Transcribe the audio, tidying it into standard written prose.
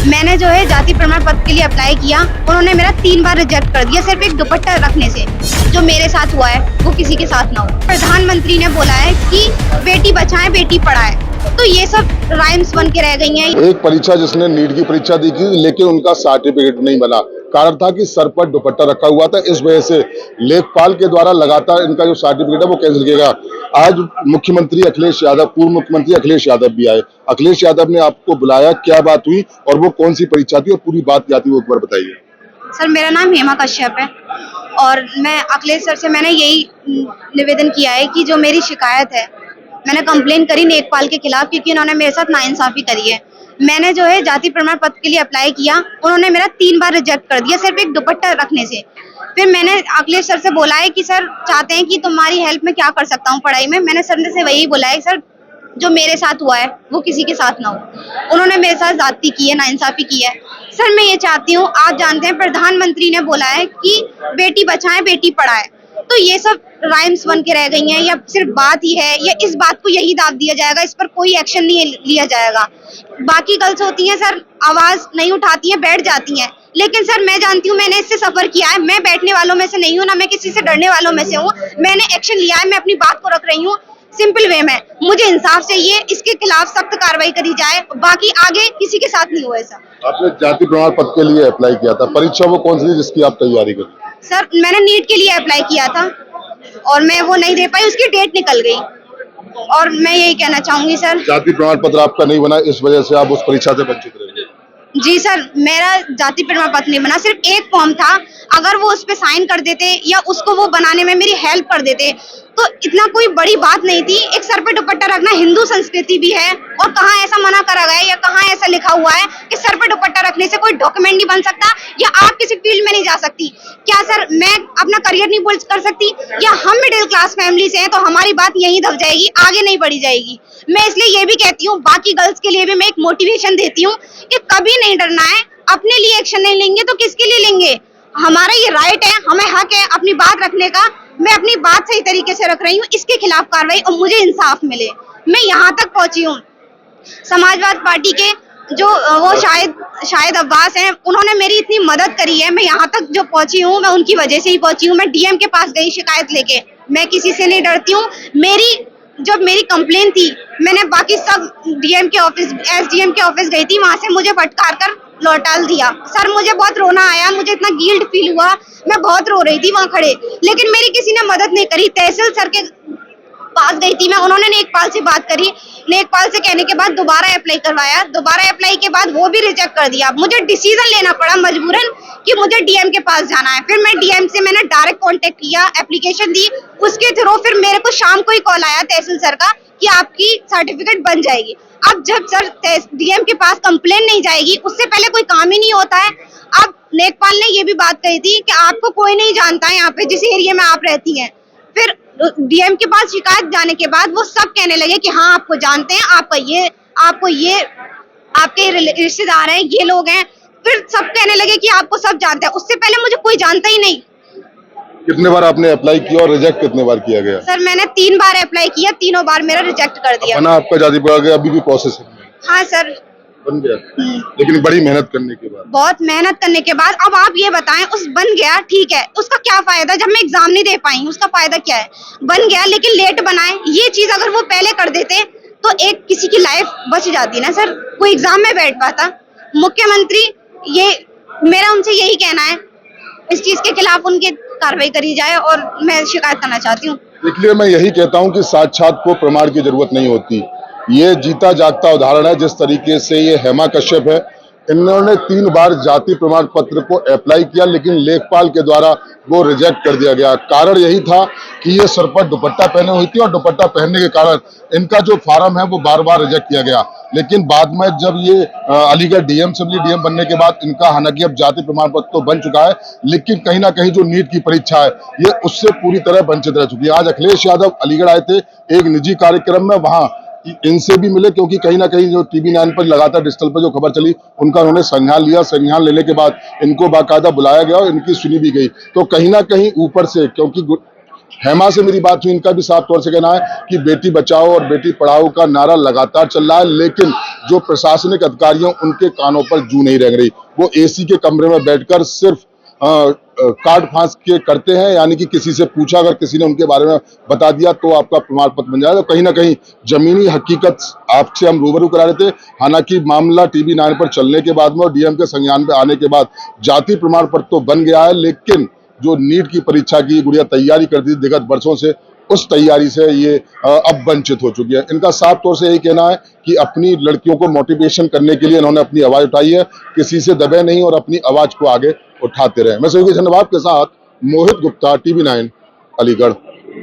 मैंने जो है जाति प्रमाण पत्र के लिए अप्लाई किया, उन्होंने मेरा 3 बार रिजेक्ट कर दिया सिर्फ एक दुपट्टा रखने से। जो मेरे साथ हुआ है वो किसी के साथ ना हो। प्रधानमंत्री ने बोला है कि बेटी बचाएं बेटी पढ़ाएं, तो ये सब राइम्स बन के रह गई हैं। एक परीक्षा जिसने नीट की परीक्षा दी थी लेकिन उनका सर्टिफिकेट नहीं बना, कारण था कि सर पर दुपट्टा रखा हुआ था। इस वजह से लेखपाल के द्वारा लगातार इनका जो सर्टिफिकेट है वो कैंसिल किया गया। आज मुख्यमंत्री अखिलेश यादव, पूर्व मुख्यमंत्री अखिलेश यादव भी आए। अखिलेश यादव ने आपको बुलाया, क्या बात हुई और वो कौन सी परीक्षा थी और पूरी बात क्या थी वो एक बार बताइए। सर मेरा नाम हेमा कश्यप है और मैं अखिलेश सर से मैंने यही निवेदन किया है कि जो मेरी शिकायत है, मैंने कंप्लेन करी लेखपाल के खिलाफ क्योंकि उन्होंने मेरे साथ नाइंसाफी करी है। मैंने जो है जाति प्रमाण पत्र के लिए अप्लाई किया, उन्होंने मेरा 3 बार रिजेक्ट कर दिया सिर्फ एक दुपट्टा रखने से। फिर मैंने अखिलेश सर से बोला है कि सर चाहते हैं कि तुम्हारी हेल्प में क्या कर सकता हूँ पढ़ाई में। मैंने सर से वही बोला है सर जो मेरे साथ हुआ है वो किसी के साथ ना हो। उन्होंने मेरे साथ ज्यादती की है, नाइंसाफी की है। सर मैं ये चाहती हूँ, आप जानते हैं प्रधानमंत्री ने बोला है कि बेटी बचाएं बेटी पढ़ाएं, तो ये सब राइम्स बन के रह गई हैं या सिर्फ बात ही है या इस बात को यही दाव दिया जाएगा, इस पर कोई एक्शन नहीं लिया जाएगा। बाकी गर्ल्स होती हैं सर, आवाज नहीं उठाती हैं, बैठ जाती हैं, लेकिन सर मैं जानती हूँ, मैंने इससे सफर किया है। मैं बैठने वालों में से नहीं हूँ, ना मैं किसी से डरने वालों में से हूँ। मैंने एक्शन लिया है, मैं अपनी बात को रख रही हूँ सिंपल वे में। मुझे इंसाफ चाहिए, इसके खिलाफ सख्त कार्रवाई करी जाए। बाकी आगे किसी के साथ नहीं हुआ ऐसा। आपने जाति प्रमाण पत्र के लिए अप्लाई किया था, परीक्षा वो कौन सी थी जिसकी आप तैयारी करी? सर मैंने नीट के लिए अप्लाई किया था और मैं वो नहीं दे पाई, उसकी डेट निकल गई। और मैं यही कहना चाहूंगी सर, जाति प्रमाण पत्र आपका नहीं बना, इस वजह से आप उस परीक्षा से वंचित रहे। जी सर मेरा जाति प्रमाण पत्र नहीं बना, सिर्फ एक फॉर्म था। अगर वो उस पे साइन कर देते या उसको वो बनाने में मेरी हेल्प कर देते तो इतना कोई बड़ी बात नहीं थी। एक सर पे दुपट्टा रखना हिंदू संस्कृति भी है और कहाँ ऐसा मना करा गया है या कहाँ ऐसा लिखा हुआ है कि सर पे दुपट्टा रखने से कोई डॉक्यूमेंट नहीं बन सकता या आप किसी फील्ड में नहीं जा सकती। क्या सर मैं अपना करियर नहीं बिल्ड कर सकती? या हम मिडिल क्लास फैमिली से हैं तो हमारी बात यहीं दब जाएगी, आगे नहीं बढ़ी जाएगी। मैं इसलिए ये भी कहती हूँ, बाकी गर्ल्स के लिए भी मैं एक मोटिवेशन देती हूँ कि कभी नहीं डरना है। अपने लिए एक्शन नहीं लेंगे तो किसके लिए लेंगे? हमारा ये राइट है, हमें हक है अपनी बात रखने का। मैं अपनी बात सही तरीके से रख रही हूँ, इसके खिलाफ कार्रवाई और मुझे इंसाफ मिले। मैं यहाँ तक पहुंची हूँ। समाजवादी पार्टी के जो वो शायद अब्बास हैं, उन्होंने मेरी इतनी मदद करी है। मैं यहाँ तक जो पहुंची हूँ मैं उनकी वजह से ही पहुंची हूँ। मैं डीएम के पास गई शिकायत लेके, मैं किसी से नहीं डरती हूँ। जब मेरी कंप्लेन थी, मैंने बाकी सब डीएम के ऑफिस, एसडीएम के ऑफिस गई थी, वहां से मुझे फटकार कर लौटाल दिया। सर मुझे बहुत रोना आया, मुझे इतना गिल्ट फील हुआ, मैं बहुत रो रही थी वहां खड़े, लेकिन मेरी किसी ने मदद नहीं करी। तहसील सर के पास गई थी मैं, उन्होंने लेखपाल से बात करी, लेखपाल से कहने के बाद दोबारा अप्लाई करवाया। दोबारा अप्लाई के बाद वो भी रिजेक्ट कर दिया। मुझे डिसीजन लेना पड़ा मजबूरन कि मुझे डीएम के पास जाना है। फिर मैं डीएम से मैंने डायरेक्ट कांटेक्ट किया, एप्लीकेशन दी, उसके थ्रू फिर मेरे को शाम को ही कॉल आया तहसील सर का कि आपकी सर्टिफिकेट बन जाएगी। अब जब सर डीएम के पास कंप्लेन नहीं जाएगी, उससे पहले कोई काम ही नहीं होता है। अब लेखपाल ने ये भी बात कही थी कि आपको कोई नहीं जानता है यहाँ पे जिस एरिया में आप रहती हैं। फिर डीएम के पास शिकायत जाने के बाद वो सब कहने लगे कि हाँ आपको जानते हैं, आपको ये आपके रिश्तेदार हैं, ये लोग हैं। फिर सब कहने लगे कि आपको सब जानते हैं। उससे पहले मुझे कोई जानता ही नहीं। कितने बार आपने अप्लाई किया और रिजेक्ट कितने बार किया गया? सर मैंने 3 बार अप्लाई किया, तीनों बार मेरा रिजेक्ट कर दिया। बना आपका जाति प्रमाण गया, अभी भी प्रोसेस है? हाँ सर बन गया, लेकिन बड़ी मेहनत करने के बाद, बहुत मेहनत करने के बाद। अब आप ये बताएं, उस बन गया ठीक है, उसका क्या फायदा? जब मैं एग्जाम नहीं दे पाई, उसका फायदा क्या है? बन गया लेकिन लेट बनाए। ये चीज अगर वो पहले कर देते तो एक किसी की लाइफ बच जाती ना सर, कोई एग्जाम में बैठ पाता। मुख्यमंत्री, ये मेरा उनसे यही कहना है, इस चीज के खिलाफ उनकी कार्रवाई करी जाए और मैं शिकायत करना चाहती हूँ। इसलिए मैं यही कहता हूं कि साक्षात को प्रमाण की जरूरत नहीं होती। ये जीता जागता उदाहरण है। जिस तरीके से ये हेमा कश्यप है, इन्होंने 3 बार जाति प्रमाण पत्र को अप्लाई किया लेकिन लेखपाल के द्वारा वो रिजेक्ट कर दिया गया। कारण यही था कि ये सर पर दुपट्टा पहने हुई थी और दुपट्टा पहनने के कारण इनका जो फॉर्म है वो बार बार रिजेक्ट किया गया। लेकिन बाद में जब ये अलीगढ़ डीएम डीएम बनने के बाद इनका, हालांकि अब जाति प्रमाण पत्र तो बन चुका है, लेकिन कहीं ना कहीं जो नीट की परीक्षा है ये उससे पूरी तरह वंचित रह चुकी है। आज अखिलेश यादव अलीगढ़ आए थे एक निजी कार्यक्रम में, वहां इनसे भी मिले क्योंकि कहीं ना कहीं जो TV9 पर लगातार डिजिटल पर जो खबर चली उनका उन्होंने संज्ञान लिया। संज्ञान लेने के बाद इनको बाकायदा बुलाया गया और इनकी सुनी भी गई। तो कहीं ना कहीं ऊपर से, क्योंकि हेमा से मेरी बात हुई, इनका भी साफ तौर से कहना है कि बेटी बचाओ और बेटी पढ़ाओ का नारा लगातार चल रहा है, लेकिन जो प्रशासनिक अधिकारी हैं उनके कानों पर जू नहीं रंग रही। वो एसी के कमरे में बैठकर सिर्फ कार्ड फांस के करते हैं, यानी कि किसी से पूछा, अगर किसी ने उनके बारे में बता दिया तो आपका प्रमाण पत्र बन जाएगा। तो कहीं ना कहीं जमीनी हकीकत आपसे हम रूबरू करा रहे थे। हालांकि मामला टीवी 9 पर चलने के बाद में और डीएम के संज्ञान पे आने के बाद जाति प्रमाण पत्र तो बन गया है, लेकिन जो नीट की परीक्षा की गुड़िया तैयारी करती थी विगत वर्षों से, उस तैयारी से ये अब वंचित हो चुकी है। इनका साफ तौर से यही कहना है कि अपनी लड़कियों को मोटिवेशन करने के लिए इन्होंने अपनी आवाज उठाई है, किसी से दबे नहीं और अपनी आवाज को आगे उठाते रहे। मैं सभी के धन्यवाद के साथ मोहित गुप्ता, टीवी 9 अलीगढ़।